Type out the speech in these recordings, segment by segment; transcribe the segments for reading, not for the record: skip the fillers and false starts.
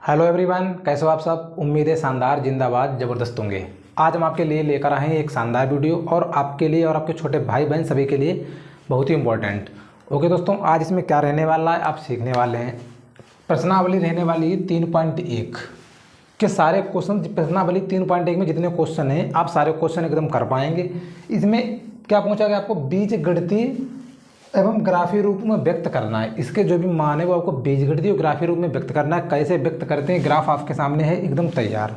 Hello everyone, कैसे हो आप सब। उम्मीद है शानदार, जिंदाबाद, ज़बरदस्त होंगे। आज हम आपके लिए लेकर आए हैं एक शानदार वीडियो और आपके लिए और आपके छोटे भाई बहन सभी के लिए बहुत ही इम्पोर्टेंट। ओके दोस्तों, आज इसमें क्या रहने वाला है आप सीखने वाले हैं। प्रश्नावली रहने वाली है 3.1 के सारे क्वेश्चन। प्रश्नावली 3.1 में जितने क्वेश्चन हैं आप सारे क्वेश्चन एकदम कर पाएंगे। इसमें क्या पूछा गया आपको, बीजगणितीय एवं ग्राफीय रूप में व्यक्त करना है। इसके जो भी मान है वो आपको बीजगणितीय और ग्राफीय रूप में व्यक्त करना है। कैसे व्यक्त करते हैं, ग्राफ आपके सामने है एकदम तैयार।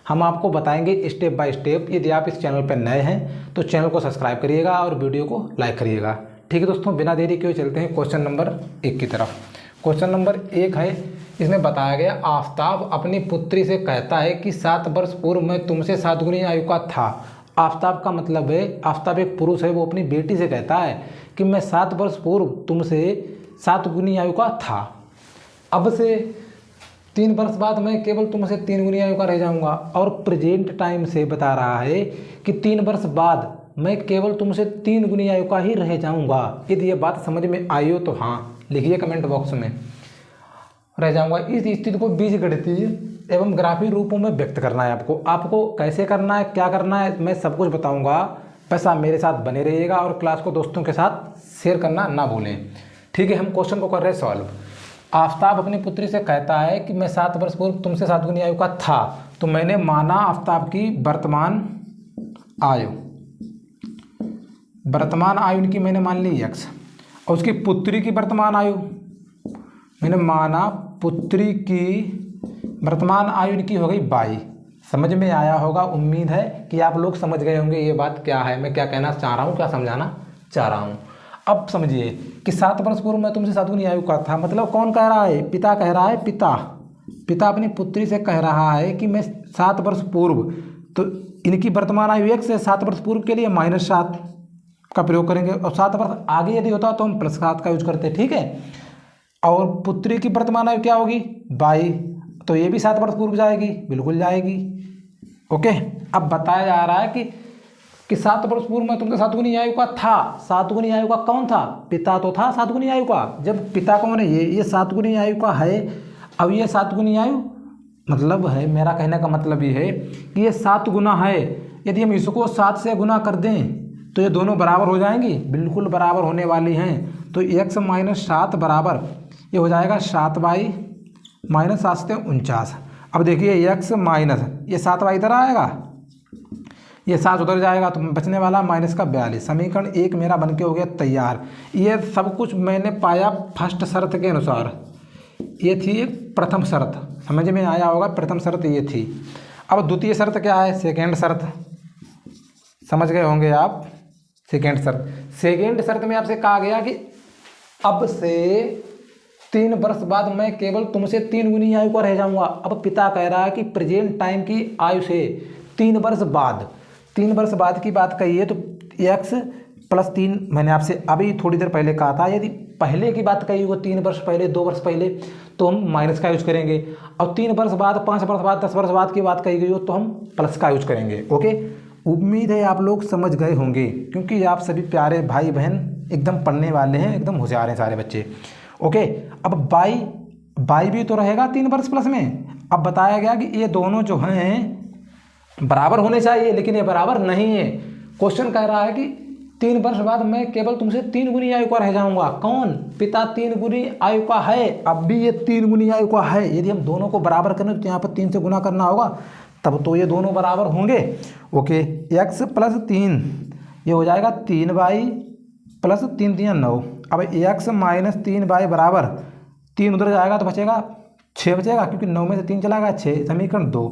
हम आपको बताएंगे स्टेप बाय स्टेप। यदि आप इस चैनल पर नए हैं तो चैनल को सब्सक्राइब करिएगा और वीडियो को लाइक करिएगा। ठीक है दोस्तों, बिना देरी के चलते हैं क्वेश्चन नंबर 1 की तरफ। क्वेश्चन नंबर 1 है, इसमें बताया गया आफताब अपनी पुत्री से कहता है कि 7 वर्ष पूर्व मैं तुमसे 7 गुनी आयु का था। आफताब का मतलब है, आफताब एक पुरुष है, वो अपनी बेटी से कहता है कि मैं 7 वर्ष पूर्व तुमसे 7 गुनी आयु का था। अब से 3 वर्ष बाद मैं केवल तुमसे 3 गुनी आयु का रह जाऊंगा। और प्रेजेंट टाइम से बता रहा है कि 3 वर्ष बाद मैं केवल तुमसे 3 गुनी आयु का ही रह जाऊंगा। यदि ये बात समझ में आई हो तो हाँ लिखिए कमेंट बॉक्स में, रह जाऊंगा। इस स्थिति को बीजगणितीय एवं ग्राफीय रूपों में व्यक्त करना है आपको। आपको कैसे करना है, क्या करना है, मैं सब कुछ बताऊंगा। बस आप मेरे साथ बने रहिएगा और क्लास को दोस्तों के साथ शेयर करना ना भूलें। ठीक है, हम क्वेश्चन को कर रहे हैं सॉल्व। आफताब अपनी पुत्री से कहता है कि मैं 7 वर्ष पूर्व तुमसे 7 गुनी आयु का था। तो मैंने माना आफताब की वर्तमान आयु इनकी मैंने मान ली x, और उसकी पुत्री की वर्तमान आयु मैंने माना पुत्री की वर्तमान आयु इनकी हो गई 22। समझ में आया होगा, उम्मीद है कि आप लोग समझ गए होंगे ये बात क्या है, मैं क्या कहना चाह रहा हूँ, क्या समझाना चाह रहा हूँ। अब समझिए कि 7 वर्ष पूर्व मैं तुमसे 7 गुनी आयु का था, मतलब कौन कह रहा है, पिता कह रहा है। पिता अपनी पुत्री से कह रहा है कि मैं 7 वर्ष पूर्व, तो इनकी वर्तमान आयु 1 से 7 वर्ष पूर्व के लिए -7 का प्रयोग करेंगे, और 7 वर्ष आगे यदि होता तो हम +7 का यूज करते। ठीक है, और पुत्री की वर्तमान आयु क्या होगी 22, तो ये भी 7 वर्ष पूर्व जाएगी, बिल्कुल जाएगी। ओके, अब बताया जा रहा है कि 7 वर्ष पूर्व में तुमसे 7 गुनी आयु का था। 7 गुनी आयु का कौन था, पिता तो था 7 गुनी आयु का। जब पिता कौन है, ये 7 गुनी आयु का है। अब ये 7 गुनी आयु मतलब है, मेरा कहने का मतलब ये है कि ये 7 गुना है। यदि हम इसको 7 से गुना कर दें तो ये दोनों बराबर हो जाएंगी, बिल्कुल बराबर होने वाली हैं। तो x - 7 बराबर ये हो जाएगा 7y - 7 से 49। अब देखिए x माइनस ये 7y इधर आएगा, ये 7 उधर जाएगा, तो बचने वाला -42। समीकरण 1 मेरा बनके हो गया तैयार। ये सब कुछ मैंने पाया फर्स्ट शर्त के अनुसार। ये थी एक प्रथम शर्त, समझ में आया होगा, प्रथम शर्त ये थी। अब द्वितीय शर्त क्या है, सेकेंड शर्त, समझ गए होंगे आप। सेकेंड शर्त में आपसे कहा गया कि अब से 3 वर्ष बाद मैं केवल तुमसे 3 गुनी आयु का रह जाऊंगा। अब पिता कह रहा है कि प्रेजेंट टाइम की आयु से 3 वर्ष बाद की बात कही है, तो x + 3 मैंने आपसे अभी थोड़ी देर पहले कहा था। यदि पहले की बात कही हो 3 वर्ष पहले, 2 वर्ष पहले, तो हम माइनस का यूज करेंगे। और 3 वर्ष बाद, 5 वर्ष बाद, 10 वर्ष बाद की बात कही गई हो तो हम प्लस का यूज करेंगे। ओके, उम्मीद है आप लोग समझ गए होंगे, क्योंकि आप सभी प्यारे भाई बहन एकदम पढ़ने वाले हैं, एकदम होशियार हैं सारे बच्चे। ओके, अब बाई भी तो रहेगा 3 वर्ष प्लस में। अब बताया गया कि ये दोनों जो हैं बराबर होने चाहिए, लेकिन ये बराबर नहीं है। क्वेश्चन कह रहा है कि 3 वर्ष बाद मैं केवल तुमसे 3 गुनी आयु का रह जाऊंगा। कौन, पिता 3 गुनी आयु का है, अब भी ये 3 गुनी आयु का है। यदि हम दोनों को बराबर करें तो यहाँ पर 3 से गुना करना होगा, तब तो ये दोनों बराबर होंगे। ओके, x + 3 ये हो जाएगा 3y + 3 × 9। अब x - 3y बराबर 3 उधर जाएगा तो बचेगा 6 बचेगा, क्योंकि 9 में से 3 चला गया 6। समीकरण 2।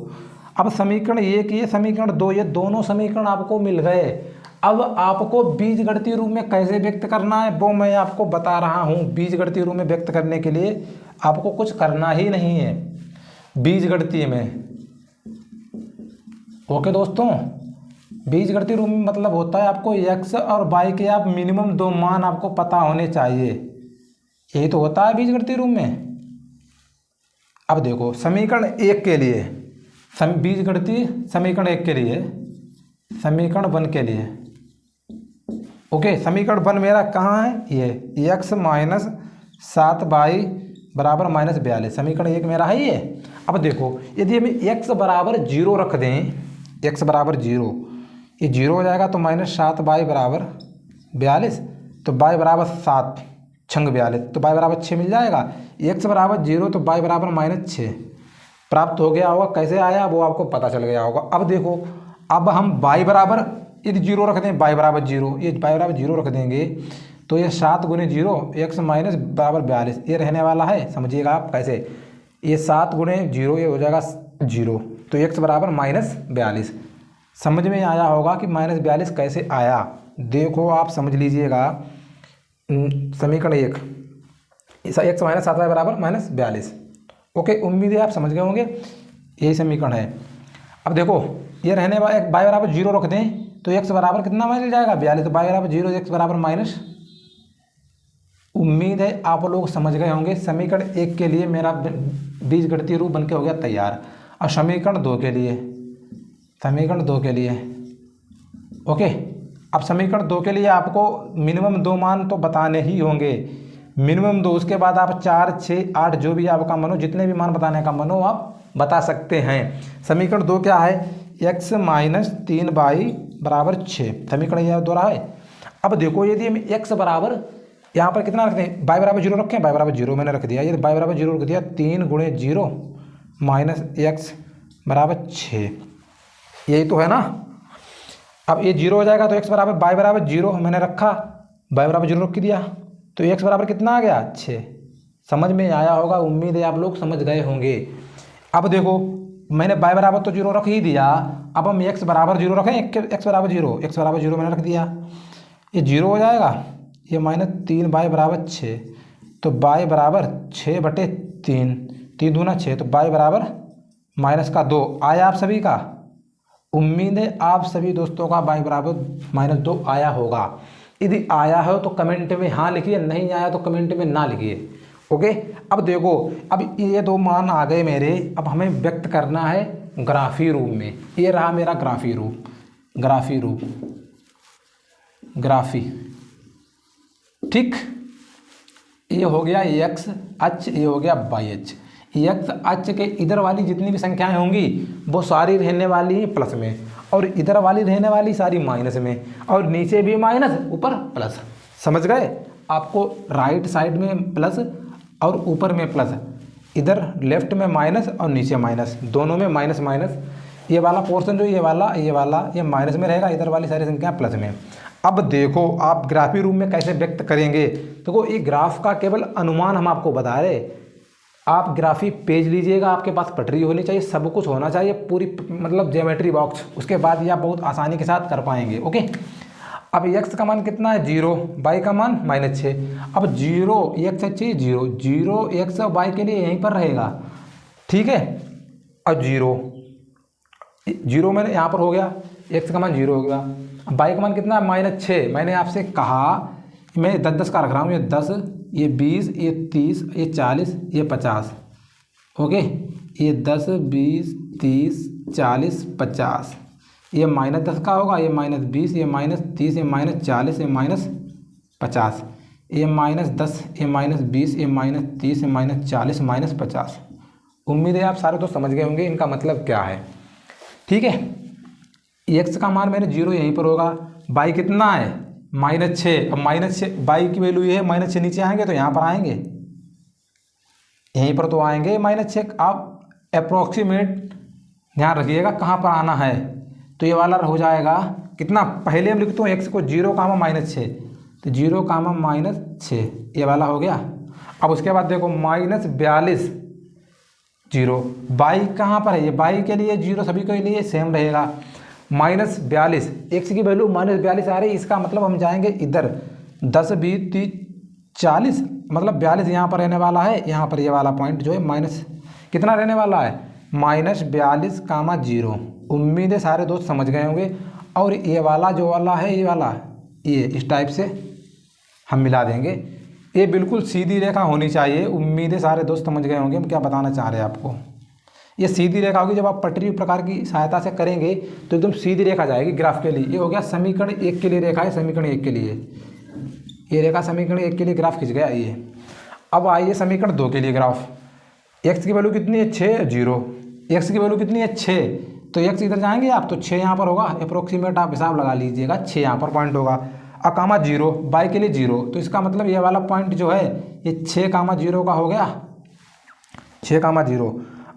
अब समीकरण 1 ये समीकरण 2, ये दोनों समीकरण आपको मिल गए। अब आपको बीजगणितीय रूप में कैसे व्यक्त करना है वो मैं आपको बता रहा हूँ। बीजगणितीय रूप में व्यक्त करने के लिए आपको कुछ करना ही नहीं है बीजगणितीय में। ओके दोस्तों, बीजगणितीय रूप में मतलब होता है आपको x और y के आप मिनिमम 2 मान आपको पता होने चाहिए, यही तो होता है बीजगणितीय रूप में। अब देखो समीकरण 1 के लिए, बीजगणितीय समीकरण 1 के लिए, समीकरण 1 के लिए। ओके, समीकरण 1 मेरा कहाँ है, ये x - 7y बराबर -42। समीकरण 1 मेरा है ये। अब देखो यदि हम x बराबर 0 रख दें, x बराबर 0, ये 0 हो जाएगा तो -7y बराबर 42, तो y बराबर 7 छंग 42, तो y बराबर 6 मिल जाएगा। x बराबर 0 तो y बराबर -6 प्राप्त हो गया होगा। कैसे आया वो आपको पता चल गया होगा। अब देखो, अब हम y बराबर यदि 0 रख दें, y बराबर 0, ये y बराबर 0 रख देंगे तो ये 7 गुने 0 x माइनस बराबर 42 ये रहने वाला है। समझिएगा आप कैसे, ये 7 गुने 0 ये हो जाएगा 0, तो x बराबर -42। समझ में आया होगा कि -42 कैसे आया। देखो आप समझ लीजिएगा, समीकरण 1 x माइनस 7y बराबर -42। ओके, उम्मीद है आप समझ गए होंगे, यही समीकरण है। अब देखो ये रहने वाला y बराबर 0 रख दें तो x बराबर कितना मिल जाएगा 42, तो y बराबर 0 x बराबर माइनस। उम्मीद है आप लोग समझ गए होंगे। समीकरण 1 के लिए मेरा बीजगणितीय रूप बनके हो गया तैयार। और समीकरण 2 के लिए, समीकरण 2 के लिए ओके, अब समीकरण 2 के लिए आपको मिनिमम 2 मान तो बताने ही होंगे, मिनिमम 2। उसके बाद आप 4, 6, 8 जो भी आपका मन हो, जितने भी मान बताने का मन हो आप बता सकते हैं। समीकरण 2 क्या है, x माइनस 3y बराबर 6, समीकरण यह दो रहा है। अब देखो यदि हम x बराबर यहाँ पर कितना रखते हैं, y बराबर 0 रखें, y बराबर 0 मैंने रख दिया, ये y बराबर 0 रख दिया, 3 गुणे 0 माइनस x बराबर 6, यही तो है ना। अब ये 0 हो जाएगा तो x बराबर y बराबर 0 मैंने रखा, y बराबर 0 रख दिया, तो x बराबर कितना आ गया 6। समझ में आया होगा, उम्मीद है आप लोग समझ गए होंगे। अब देखो मैंने y बराबर तो 0 रख ही दिया, अब हम x बराबर 0 रखें, x बराबर 0, x बराबर 0 मैंने रख दिया, ये 0 हो जाएगा, ये -3y बराबर 6, तो y बराबर 6/3, 3 दूना 6, तो y बराबर -2 आया आप सभी का। उम्मीद है आप सभी दोस्तों का y बराबर -2 आया होगा। यदि आया हो तो कमेंट में हाँ लिखिए, नहीं आया तो कमेंट में ना लिखिए। ओके, अब देखो अब ये 2 मान आ गए मेरे, अब हमें व्यक्त करना है ग्राफी रूप में। ये रहा मेरा ग्राफी रूप, ग्राफी रूप, ग्राफी, ठीक। ये हो गया x अक्ष, ये हो गया y अक्ष। x अक्ष के इधर वाली जितनी भी संख्याएं होंगी वो सारी रहने वाली हैं प्लस में, और इधर वाली रहने वाली सारी माइनस में, और नीचे भी माइनस ऊपर प्लस। समझ गए, आपको राइट साइड में प्लस और ऊपर में प्लस, इधर लेफ्ट में माइनस और नीचे माइनस, दोनों में माइनस माइनस। ये वाला पोर्शन जो ये वाला ये माइनस में रहेगा, इधर वाली सारी संख्या प्लस में। अब देखो आप ग्राफी रूप में कैसे व्यक्त करेंगे। देखो ये ग्राफ का केवल अनुमान हम आपको बता रहे, आप ग्राफी पेज लीजिएगा, आपके पास पटरी होनी चाहिए, सब कुछ होना चाहिए, पूरी मतलब ज्योमेट्री बॉक्स, उसके बाद ये आप बहुत आसानी के साथ कर पाएंगे। ओके, अब x का मान कितना है 0, y का मान -6। अब 0 x अच्छी 0, 0 x और y के लिए यहीं पर रहेगा, ठीक है। और 0 मैंने यहाँ पर हो गया, x का मान 0 हो गया। अब y का मान कितना है -6। मैंने आपसे कहा मैं 10-10 का रख रहा हूँ, ये 10, ये 20, ये 30, ये 40, ये 50। ओके, ये 10, 20, 30, 40, 50, ये -10 का होगा, ये -20, ये -30, ये -40, ये -50, ये -10, ये -20, ये -30, ये -40, -50। उम्मीद है आप सारे तो समझ गए होंगे इनका मतलब क्या है, ठीक है। x का मान मैंने 0 यहीं पर होगा, y कितना है -6। अब -6 y की वैल्यू ये है, -6 नीचे आएंगे तो यहाँ पर आएंगे, यहीं पर तो आएंगे -6। आप अप्रोक्सीमेट ध्यान रखिएगा कहाँ पर आना है, तो ये वाला हो जाएगा कितना, पहले हम लिखते हैं x को 0, -6, तो 0, -6 ये वाला हो गया। अब उसके बाद देखो -42, 0, y कहाँ पर है, ये y के लिए 0 सभी के लिए सेम रहेगा, -42, x की वैल्यू -42 आ रही, इसका मतलब हम जाएंगे इधर 10, 20, 30, 40, मतलब 42 यहाँ पर रहने वाला है, यहाँ पर ये वाला पॉइंट जो है माइनस कितना रहने वाला है -42, 0। उम्मीद है सारे दोस्त समझ गए होंगे। और ये वाला जो वाला है, ये वाला ये इस टाइप से हम मिला देंगे, ये बिल्कुल सीधी रेखा होनी चाहिए। उम्मीद है सारे दोस्त समझ गए होंगे हम क्या बताना चाह रहे हैं आपको। ये सीधी रेखा होगी, जब आप पटरी प्रकार की सहायता से करेंगे तो एकदम सीधी रेखा जाएगी ग्राफ के लिए। ये हो गया समीकरण 1 के लिए रेखा है, समीकरण 1 के लिए ये रेखा समीकरण 1 के लिए ग्राफ खिंच गया ये। अब आइए समीकरण 2 के लिए ग्राफ। एक्स की वैल्यू कितनी है 6 0, एक्स की वैल्यू कितनी है 6, तो एक्स इधर जाएंगे आप तो 6 यहाँ पर होगा, अप्रोक्सीमेट आप हिसाब लगा लीजिएगा, 6 यहाँ पर पॉइंट होगा। अकामा 0 बाई के लिए 0, तो इसका मतलब ये वाला पॉइंट जो है ये 6,0 का हो गया, 6,0।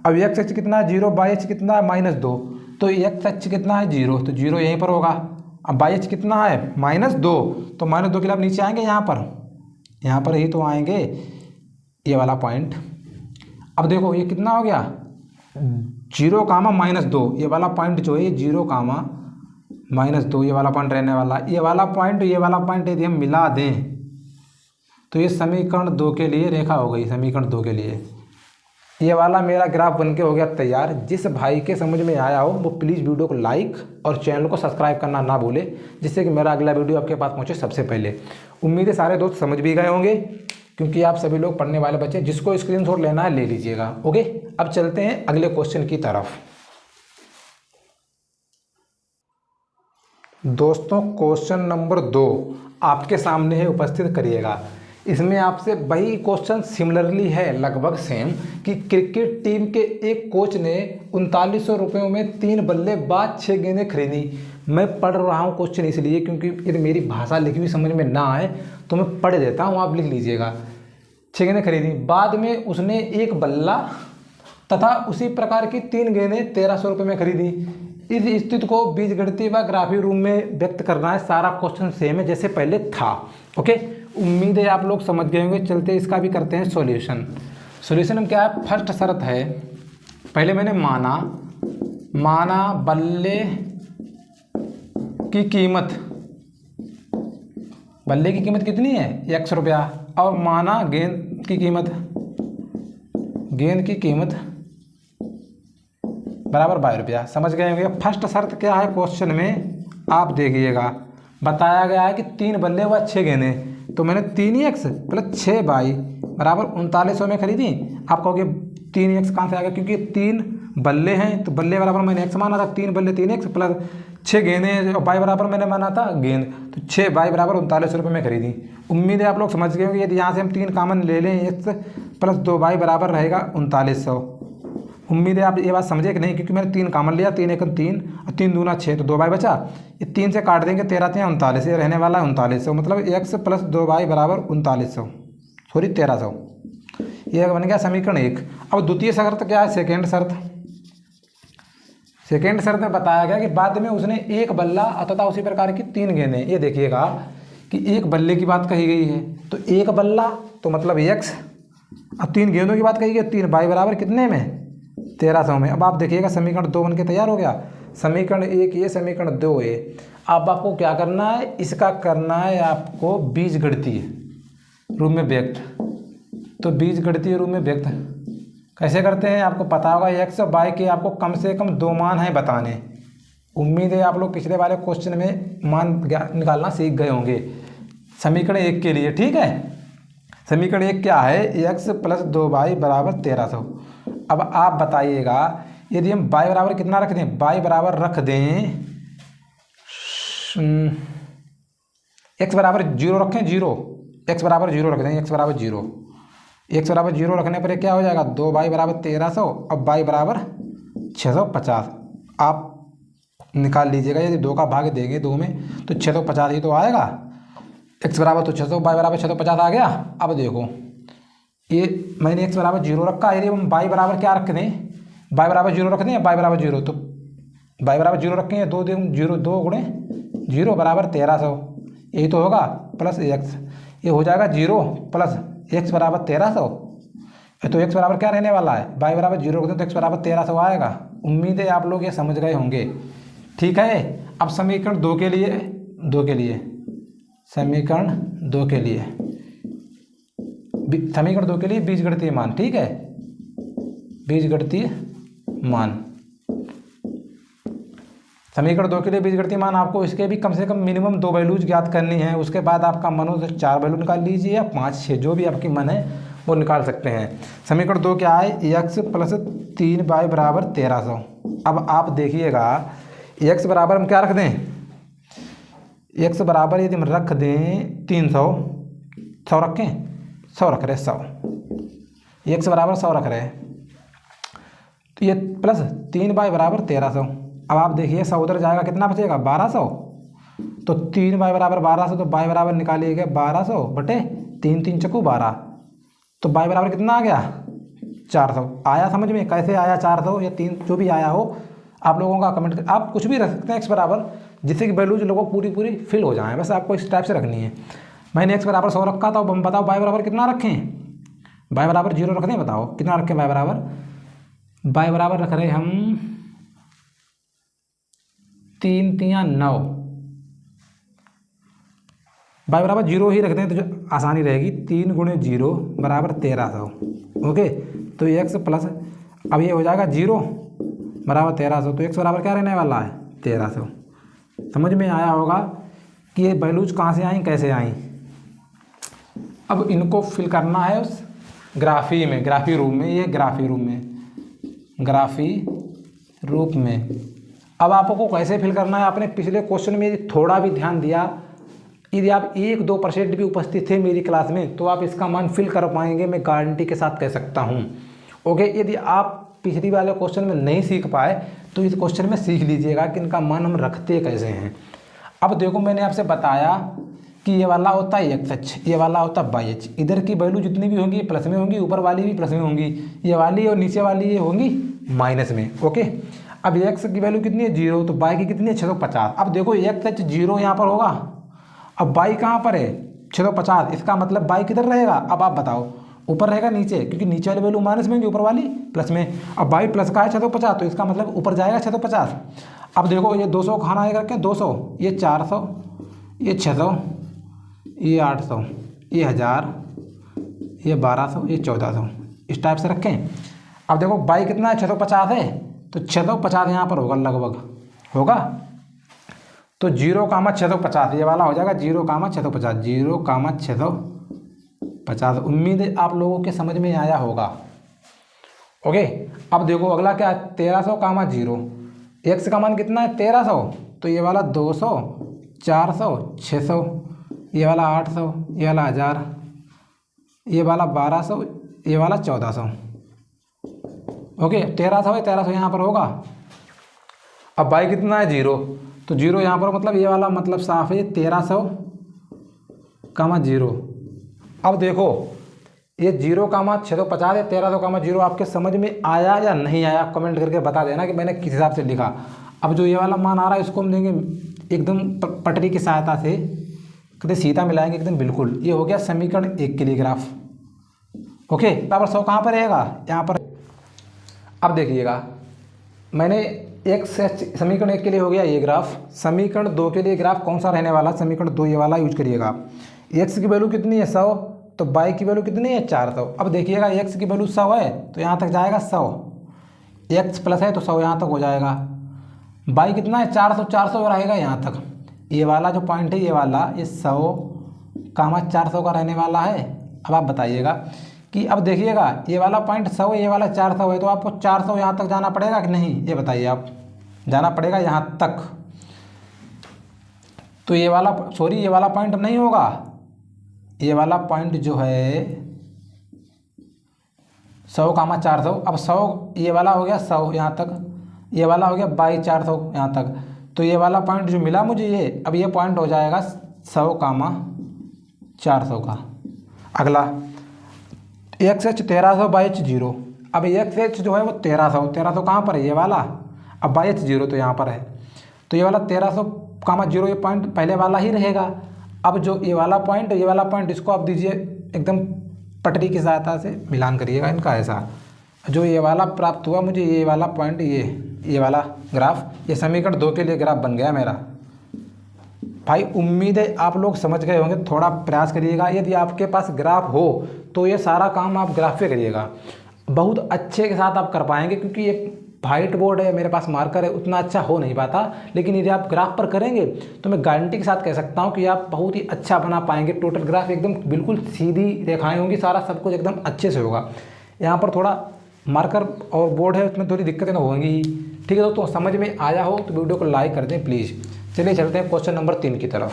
अब एक्स एच कितना है 0, बाई एच कितना है -2, तो एक्स एच कितना है 0, तो 0 यहीं पर होगा। अब बाई एच कितना है -2, तो -2 के लिए आप नीचे आएंगे, यहाँ पर ही तो आएंगे ये वाला पॉइंट। अब देखो ये कितना हो गया 0,-2, ये वाला पॉइंट जो है ये 0,-2 ये वाला पॉइंट रहने वाला। ये वाला पॉइंट यदि हम मिला दें तो ये समीकरण 2 के लिए रेखा हो गई। समीकरण 2 के लिए ये वाला मेरा ग्राफ बनके हो गया तैयार। जिस भाई के समझ में आया हो वो प्लीज़ वीडियो को लाइक और चैनल को सब्सक्राइब करना ना भूले, जिससे कि मेरा अगला वीडियो आपके पास पहुंचे सबसे पहले। उम्मीद है सारे दोस्त समझ भी गए होंगे, क्योंकि आप सभी लोग पढ़ने वाले बच्चे, जिसको स्क्रीनशॉट लेना है ले लीजिएगा। ओके, अब चलते हैं अगले क्वेश्चन की तरफ। दोस्तों क्वेश्चन नंबर 2 आपके सामने है, उपस्थित करिएगा। इसमें आपसे वही क्वेश्चन सिमिलरली है, लगभग सेम, कि क्रिकेट टीम के एक कोच ने 3900 रुपयों में 3 बल्लेबाज 6 गेंदें खरीदी। मैं पढ़ रहा हूँ क्वेश्चन इसलिए क्योंकि यदि मेरी भाषा लिखी हुई समझ में ना आए तो मैं पढ़ देता हूँ, आप लिख लीजिएगा। 6 गेंदें खरीदी, बाद में उसने एक बल्ला तथा उसी प्रकार की 3 गेंदें 1300 रुपये में खरीदी। इस स्थिति को बीजगणितीय व ग्राफी रूप में व्यक्त करना है। सारा क्वेश्चन सेम है जैसे पहले था। ओके, उम्मीद है आप लोग समझ गए होंगे। चलते इसका भी करते हैं सॉल्यूशन। सॉल्यूशन में क्या है, फर्स्ट शर्त है, पहले मैंने माना बल्ले की कीमत, बल्ले की कीमत कितनी है 100 रुपया, और माना गेंद की कीमत बराबर 22 रुपया। समझ गए होंगे। फर्स्ट शर्त क्या है क्वेश्चन में, आप देखिएगा, बताया गया है कि 3 बल्ले व 6 गेंदें, तो मैंने 3x + 6y बराबर 3900 में खरीदी। आप कहोगे 3x कहाँ से आ गया, क्योंकि 3 बल्ले हैं तो बल्ले बराबर मैंने x माना था, 3 बल्ले 3x + 6 गेंदें और y बराबर मैंने माना था गेंद, तो 6y बराबर 3900 रुपये में खरीदी। उम्मीद है आप लोग समझ गए होंगे। यदि यहाँ से हम 3 कामन ले लें, x + 2y बराबर रहेगा 3900। उम्मीद है आप ये बात समझे कि नहीं, क्योंकि मैंने 3 कामन लिया, 3 × 3 और 3 दूना 6, तो 2y बचा। ये 3 से काट देंगे, 13 × 39, ये रहने वाला है 3900, मतलब x + 2y बराबर 3900, सॉरी 1300। ये बन गया समीकरण 1। अब द्वितीय शर्त क्या है, सेकेंड शर्त में बताया गया कि बाद में उसने एक बल्ला तथा उसी प्रकार की 3 गेंदें। ये देखिएगा कि एक बल्ले की बात कही गई है, तो एक बल्ला तो मतलब x, और 3 गेंदों की बात कही गई, 3y बराबर कितने में 1300 में। अब आप देखिएगा समीकरण 2 बन के तैयार हो गया। समीकरण 1 ये, समीकरण 2 ये। अब आपको क्या करना है, इसका करना है आपको बीजगणितीय रूप में व्यक्त। तो बीजगणितीय रूप में व्यक्त कैसे करते हैं आपको पता होगा। x और y के आपको कम से कम 2 मान हैं बताने। उम्मीद है आप लोग पिछले वाले क्वेश्चन में मान निकालना सीख गए होंगे समीकरण 1 के लिए। ठीक है, समीकरण 1 क्या है, x + 2y बराबर 1300। अब आप बताइएगा यदि हम y बराबर कितना रख दें, y बराबर रख दें x बराबर 0 रखें, 0, x बराबर 0 रख दें, x बराबर 0 रखने पर क्या हो जाएगा, 2y बराबर 1300 और y बराबर 650। आप निकाल लीजिएगा, यदि 2 का भाग देंगे 2 में तो 650 ही तो आएगा। x बराबर तो 600, y बराबर 650 आ गया। अब देखो ये मैंने x बराबर 0 रखा, यदि हम y बराबर क्या रख दें, y बराबर 0 रख दें, y बराबर 0, तो y बराबर 0 रखेंगे, 2 × 0 बराबर 1300, यही तो होगा, प्लस x, ये हो जाएगा 0 प्लस x बराबर 1300। तो x बराबर क्या रहने वाला है, y बराबर 0 रख दें तो x बराबर 1300 आएगा। उम्मीद है आप लोग ये समझ गए होंगे। ठीक है, अब समीकरण 2 के लिए समीकरण 2 के लिए बीजगणितीय मान। ठीक है, बीजगणितीय मान, समीकरण 2 के लिए बीजगणितीय मान आपको इसके भी कम से कम मिनिमम 2 वैल्यूज ज्ञात करनी है। उसके बाद आपका मन हो तो 4 वैल्यू निकाल लीजिए या 5 6, जो भी आपकी मन है वो निकाल सकते हैं। समीकरण 2 क्या है, x + 3y बराबर 1300। अब आप देखिएगा x बराबर हम क्या रख दें, x बराबर यदि हम रख दें 300, 100 रखें, 100 रख रहे 100, x बराबर 100 रख रहे हैं, तो ये प्लस 3y बराबर 1300। अब आप देखिए 100 उधर जाएगा, कितना बचेगा 1200, तो 3y बराबर 1200, तो y बराबर निकालिएगा 1200 बटे 3 3 चक्कू 12, तो y बराबर कितना आ गया 400। आया समझ में कैसे आया 400 या 3, जो भी आया हो आप लोगों का कमेंट कर, आप कुछ भी रख सकते हैं x बराबर, जिससे कि वैल्यूज लोगों को पूरी पूरी फिल हो जाए, बस आपको इस टाइप से रखनी है। मैंने x बराबर 100 रखा था, अब हम बताओ y बराबर कितना रखें, y बराबर 0 रख दें, बताओ कितना रखें y बराबर रख रहे हम 3 3 9, y बराबर 0 ही रख दें तो जो आसानी रहेगी, 3 गुणे 0 बराबर 1300। ओके, तो x प्लस, अब ये हो जाएगा 0 बराबर 1300, तो x बराबर क्या रहने वाला है 1300। समझ में आया होगा कि ये वैल्यूज कहाँ से आई कैसे आई। अब इनको फिल करना है उस ग्राफी रूप में, ये ग्राफी रूप में। अब आपको कैसे फिल करना है, आपने पिछले क्वेश्चन में थोड़ा भी ध्यान दिया, यदि आप 1-2% भी उपस्थित थे मेरी क्लास में तो आप इसका मान फिल कर पाएंगे, मैं गारंटी के साथ कह सकता हूँ। ओके, यदि आप पिछली वाले क्वेश्चन में नहीं सीख पाए तो इस क्वेश्चन में सीख लीजिएगा कि इनका मान हम रखते कैसे हैं। अब देखो मैंने आपसे बताया कि ये वाला होता है XH, ये वाला होता है YH, इधर की वैल्यू जितनी भी होंगी प्लस में होंगी, ऊपर वाली भी प्लस में होंगी, ये वाली और नीचे वाली ये होंगी माइनस में। ओके, अब x की वैल्यू कितनी है 0, तो y की कितनी है 650। अब देखो XH 0 यहाँ पर होगा, अब y कहाँ पर है 650, इसका मतलब y किधर रहेगा, अब आप बताओ ऊपर रहेगा नीचे, क्योंकि नीचे वाली वैल्यू माइनस में होगी, ऊपर वाली प्लस में। अब y प्लस का है 650, तो इसका मतलब ऊपर जाएगा 650। अब देखो ये 200 खाना है करके 200, ये 400, ये 600, ये 800, ये 1000, ये 1200, ये 1400, इस टाइप से रखें। अब देखो y कितना है 650 है, तो 650 यहाँ पर होगा लगभग होगा, तो 0,650 ये वाला हो जाएगा 0,650, 0,650। उम्मीद है आप लोगों के समझ में आया होगा। ओके, अब देखो अगला क्या है 1300,0, x का मान कितना है 1300, तो ये वाला 200, 400, 600, ये वाला 800, ये वाला 1000, ये वाला 1200, ये वाला 1400। ओके, 1300 है 1300 यहाँ पर होगा। अब y कितना है 0, तो 0 यहाँ पर मतलब ये वाला मतलब साफ है 1300,0। अब देखो ये 0,650 है 1300,0 आपके समझ में आया या नहीं आया, कमेंट करके बता देना कि मैंने किस हिसाब से लिखा। अब जो ये वाला मान आ रहा है इसको हम देंगे एकदम पटरी की सहायता से, कहते सीधा मिलाएंगे एकदम बिल्कुल। ये हो गया समीकरण 1 के लिए ग्राफ। ओके, बराबर 100 कहाँ पर रहेगा यहाँ पर। अब देखिएगा मैंने समीकरण 1 के लिए हो गया ये ग्राफ, समीकरण 2 के लिए ग्राफ कौन सा रहने वाला, समीकरण 2 ये वाला यूज करिएगा। x की वैल्यू कितनी है 100, तो y की वैल्यू कितनी है 400। अब देखिएगा x की वैल्यू 100 है तो यहाँ तक जाएगा 100, x प्लस है तो 100 यहाँ तक हो जाएगा। y कितना है 400, 400 रहेगा यहाँ तक। ये वाला जो पॉइंट है ये वाला ये 100,400 का रहने वाला है। अब आप बताइएगा कि अब देखिएगा ये वाला पॉइंट 100 है, ये वाला 400 है, तो आपको 400 यहाँ तक जाना पड़ेगा कि नहीं, ये बताइए आप। जाना पड़ेगा यहाँ तक, तो ये वाला ये वाला पॉइंट नहीं होगा, ये वाला पॉइंट जो है 100,400। अब 100 ये वाला हो गया 100 यहाँ तक, ये वाला हो गया 400 यहाँ तक, तो ये वाला पॉइंट जो मिला मुझे ये, अब ये पॉइंट हो जाएगा 100,400 का। अगला XH 1300 YH 0। अब XH जो है वो 1300 कहाँ पर है ये वाला, अब YH 0 तो यहाँ पर है, तो ये वाला 1300,0 ये पॉइंट पहले वाला ही रहेगा। अब जो ये वाला पॉइंट इसको आप दीजिए एकदम पटरी की सहायता से मिलान करिएगा इनका, ऐसा जो ये वाला प्राप्त हुआ मुझे, ये वाला पॉइंट ये वाला ग्राफ, ये समीकरण 2 के लिए ग्राफ बन गया मेरा। भाई उम्मीद है आप लोग समझ गए होंगे, थोड़ा प्रयास करिएगा। यदि आपके पास ग्राफ हो तो ये सारा काम आप ग्राफ पे करिएगा, बहुत अच्छे के साथ आप कर पाएंगे, क्योंकि ये वाइट बोर्ड है मेरे पास, मार्कर है, उतना अच्छा हो नहीं पाता। लेकिन यदि आप ग्राफ पर करेंगे तो मैं गारंटी के साथ कह सकता हूँ कि आप बहुत ही अच्छा बना पाएंगे। टोटल ग्राफ एकदम बिल्कुल सीधी रेखाएं होंगी, सारा सब कुछ एकदम अच्छे से होगा। यहाँ पर थोड़ा मार्कर और बोर्ड है उसमें थोड़ी दिक्कतें तो होंगी ही। ठीक है दोस्तों, समझ में आया हो तो वीडियो को लाइक कर दें प्लीज़। चलिए चलते हैं क्वेश्चन नंबर 3 की तरफ।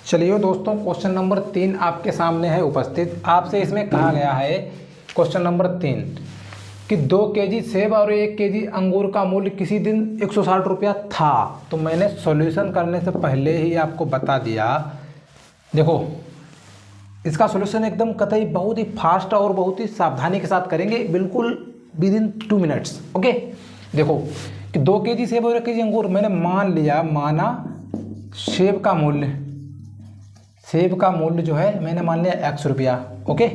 चलिए दोस्तों, क्वेश्चन नंबर 3 आपके सामने है उपस्थित। आपसे इसमें कहा गया है क्वेश्चन नंबर 3 कि 2 केजी सेब और 1 केजी अंगूर का मूल्य किसी दिन 160 रुपया था। तो मैंने सॉल्यूशन करने से पहले ही आपको बता दिया। देखो, इसका सॉल्यूशन एकदम कतई बहुत ही फास्ट और बहुत ही सावधानी के साथ करेंगे, बिल्कुल विद इन 2 मिनट्स। ओके, देखो कि 2 केजी सेब और 1 केजी अंगूर मैंने माना सेब का मूल्य जो है मैंने मान लिया x रुपया। ओके,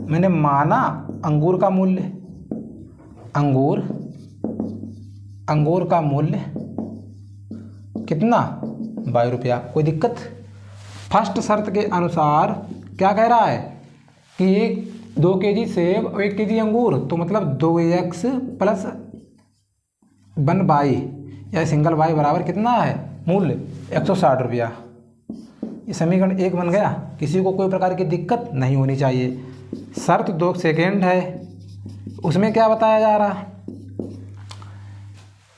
मैंने माना अंगूर का मूल्य कितना 22 रुपया। कोई दिक्कत? फर्स्ट शर्त के अनुसार क्या कह रहा है कि 2 केजी सेब और 1 केजी अंगूर, तो मतलब 2x प्लस 1y या सिंगल y बराबर कितना है मूल्य 160 रुपया। ये समीकरण 1 बन गया। किसी को कोई प्रकार की दिक्कत नहीं होनी चाहिए। शर्त 2 सेकेंड है, उसमें क्या बताया जा रहा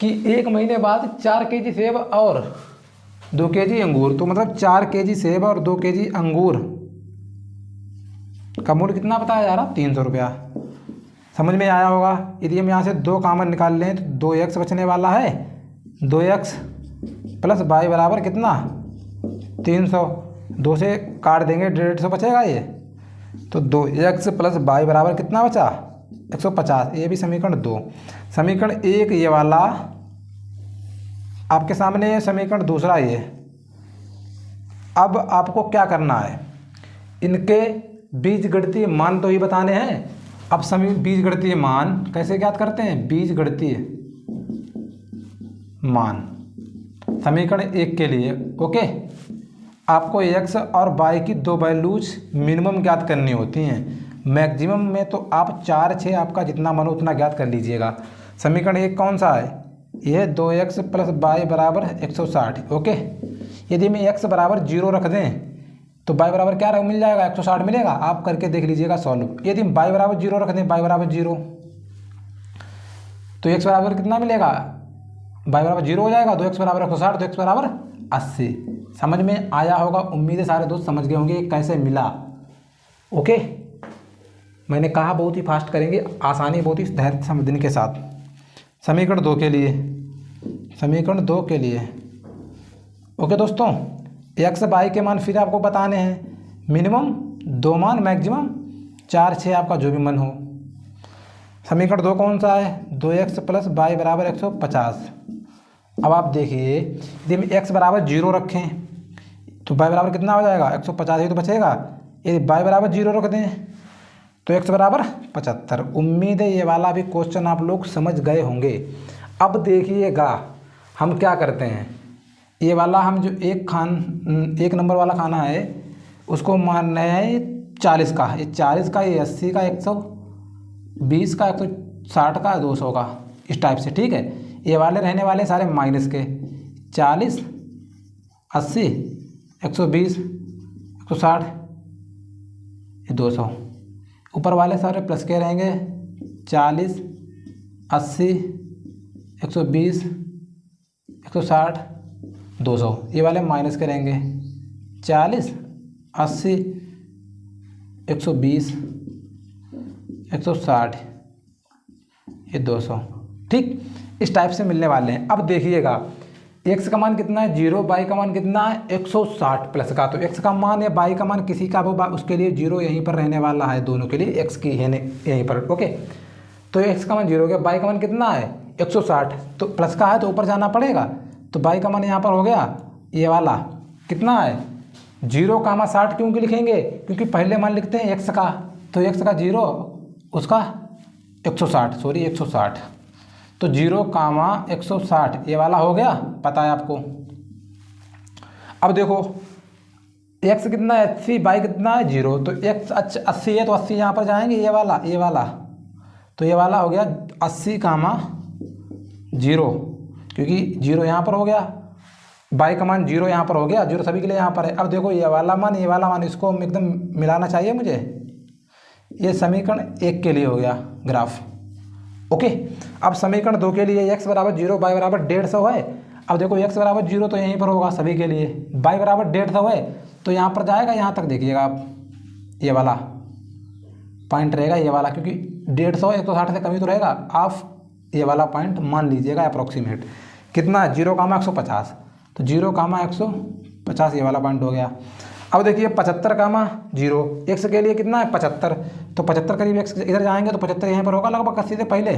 कि 1 महीने बाद 4 केजी सेब और 2 केजी अंगूर, तो मतलब 4 केजी सेब और 2 केजी अंगूर का मूल्य कितना बताया जा रहा 300 रुपया। समझ में आया होगा। यदि हम यहाँ से 2 कॉमन निकाल लें तो 2x बचने वाला है। 2x प्लस y बराबर कितना 300। 2 से काट देंगे 150 बचेगा ये, तो 2x प्लस y बराबर कितना बचा 150। ये भी समीकरण 2। समीकरण 1 ये वाला आपके सामने, समीकरण दूसरा ये। अब आपको क्या करना है, इनके बीजगणितीय मान तो ही बताने हैं। अब बीजगणितीय मान कैसे ज्ञात करते हैं? बीजगणितीय मान समीकरण 1 के लिए। ओके, आपको x और y की 2 वैल्यूज मिनिमम ज्ञात करनी होती हैं। मैक्सिमम में तो आप 4, 6 आपका जितना मन हो उतना ज्ञात कर लीजिएगा। समीकरण 1 कौन सा है? यह 2x प्लस y बराबर 160। ओके, यदि मैं x बराबर 0 रख दें तो y बराबर क्या मिल जाएगा 160 मिलेगा। आप करके देख लीजिएगा सॉल्व। यदि हम y बराबर 0 रख दें, y बराबर 0, तो x बराबर कितना मिलेगा, y बराबर 0 हो जाएगा। 2x बराबर 160, तो x बराबर 80। समझ में आया होगा। उम्मीद है सारे दोस्त समझ गए होंगे कैसे मिला। ओके, मैंने कहा बहुत ही फास्ट करेंगे, आसानी बहुत ही धैर्य समझने के साथ। समीकरण 2 के लिए ओके दोस्तों, x y के मान फिर आपको बताने हैं। मिनिमम 2 मान, मैक्सिमम 4, 6 आपका जो भी मन हो। समीकरण 2 कौन सा है? 2x प्लस y बराबर 150। अब आप देखिए, यदि हम x बराबर 0 रखें तो y बराबर कितना हो जाएगा 150 ही तो बचेगा। यदि y बराबर 0 रख दें तो x बराबर 75। उम्मीद है ये वाला भी क्वेश्चन आप लोग समझ गए होंगे। अब देखिएगा हम क्या करते हैं। ये वाला हम जो 1 नंबर वाला खाना है उसको मान रहे हैं 40 का, ये 40 का, ये 80 का, 120 का, 160 का, 200 का, इस टाइप से। ठीक है, ये वाले रहने वाले सारे माइनस के। 40, 80, 120, 160, ये 200। ऊपर वाले सारे प्लस के रहेंगे। 40, 80, 120, 160, 200। ये वाले माइनस के रहेंगे। 40, 80, 120, 160, ये 200। ठीक, इस टाइप से मिलने वाले हैं। अब देखिएगा x का मान कितना है 0, y का मान कितना है 160 प्लस का। तो x का मान या y का मान किसी का वो उसके लिए 0 यहीं पर रहने वाला है, दोनों के लिए x की यहीं पर। ओके, तो x का मान 0 हो गया, y का मान कितना है 160, तो प्लस का है तो ऊपर जाना पड़ेगा। तो y का मान यहाँ पर हो गया ये वाला कितना है 0, 60। क्योंकि लिखेंगे क्योंकि पहले मान लिखते हैं x का, तो x का 0 उसका 160। तो 0, 160 ये वाला हो गया, पता है आपको। अब देखो x कितना है 80, y कितना है 0, तो x 80 है तो 80 यहाँ पर जाएंगे, ये वाला। तो ये वाला हो गया 80, 0, क्योंकि 0 यहाँ पर हो गया, y का मान 0 यहाँ पर हो गया, 0 सभी के लिए यहाँ पर है। अब देखो ये वाला मान इसको एकदम मिलाना चाहिए मुझे। ये समीकरण 1 के लिए हो गया ग्राफ। ओके, अब समीकरण 2 के लिए x बराबर 0, y बराबर 150 है। अब देखो x बराबर 0 तो यहीं पर होगा सभी के लिए, y बराबर 150 है तो यहाँ पर जाएगा, यहाँ तक देखिएगा आप, ये वाला पॉइंट रहेगा ये वाला, क्योंकि 150 160 से कम ही तो रहेगा। आप ये वाला पॉइंट मान लीजिएगा अप्रॉक्सीमेट कितना है, 0,150, तो 0,150 ये वाला पॉइंट हो गया। अब देखिए 75,0 x के लिए कितना है 75, तो 75 करीब x इधर जाएंगे तो 75 यहाँ पर होगा लगभग 80 से पहले।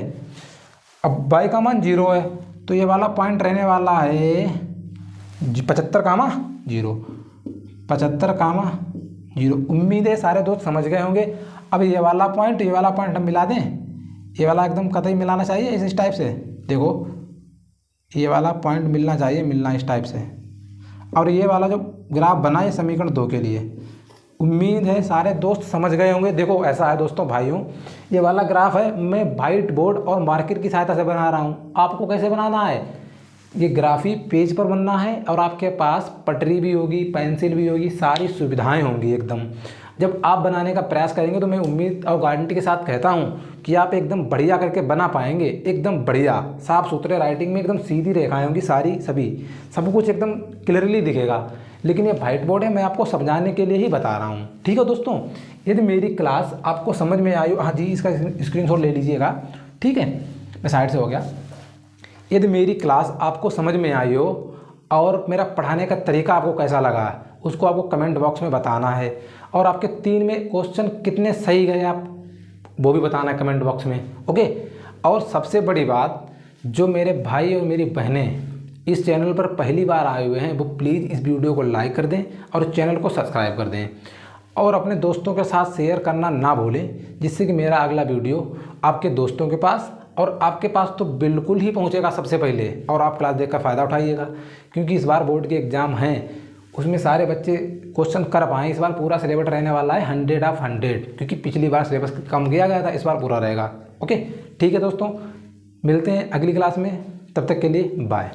अब y का मान 0 है, तो ये वाला पॉइंट रहने वाला है 75,0, 75,0। उम्मीद है सारे दोस्त समझ गए होंगे। अब ये वाला पॉइंट हम मिला दें, ये वाला एकदम कतई मिलाना चाहिए इस टाइप से, देखो ये वाला पॉइंट मिलना चाहिए, इस टाइप से। और ये वाला जो ग्राफ बना है समीकरण 2 के लिए, उम्मीद है सारे दोस्त समझ गए होंगे। देखो ऐसा है दोस्तों भाइयों, ये वाला ग्राफ है मैं वाइट बोर्ड और मार्कर की सहायता से बना रहा हूँ। आपको कैसे बनाना है, ये ग्राफ ही पेज पर बनना है और आपके पास पटरी भी होगी, पेंसिल भी होगी, सारी सुविधाएं होंगी एकदम। जब आप बनाने का प्रयास करेंगे तो मैं उम्मीद और गारंटी के साथ कहता हूँ कि आप एकदम बढ़िया करके बना पाएंगे, एकदम बढ़िया साफ़ सुथरे राइटिंग में एकदम सीधी रेखाएं होंगी सारी, सब कुछ एकदम क्लियरली दिखेगा। लेकिन ये वाइट बोर्ड है, मैं आपको समझाने के लिए ही बता रहा हूँ, ठीक है दोस्तों। यदि मेरी क्लास आपको समझ में आई हो, हाँ जी इसका स्क्रीनशॉट ले लीजिएगा, ठीक है, मैं साइड से हो गया। यदि मेरी क्लास आपको समझ में आई हो और मेरा पढ़ाने का तरीका आपको कैसा लगा, उसको आपको कमेंट बॉक्स में बताना है। और आपके 3 में क्वेश्चन कितने सही गए आप वो भी बताना है कमेंट बॉक्स में, ओके। और सबसे बड़ी बात, जो मेरे भाई और मेरी बहनें इस चैनल पर पहली बार आए हुए हैं वो प्लीज़ इस वीडियो को लाइक कर दें और चैनल को सब्सक्राइब कर दें और अपने दोस्तों के साथ शेयर करना ना भूलें, जिससे कि मेरा अगला वीडियो आपके दोस्तों के पास और आपके पास तो बिल्कुल ही पहुंचेगा सबसे पहले, और आप क्लास देख कर फ़ायदा उठाइएगा। क्योंकि इस बार बोर्ड के एग्ज़ाम हैं, उसमें सारे बच्चे क्वेश्चन कर पाएँ। इस बार पूरा सिलेबस रहने वाला है 100/100, क्योंकि पिछली बार सिलेबस कम किया गया था, इस बार पूरा रहेगा, ओके। ठीक है दोस्तों, मिलते हैं अगली क्लास में, तब तक के लिए बाय।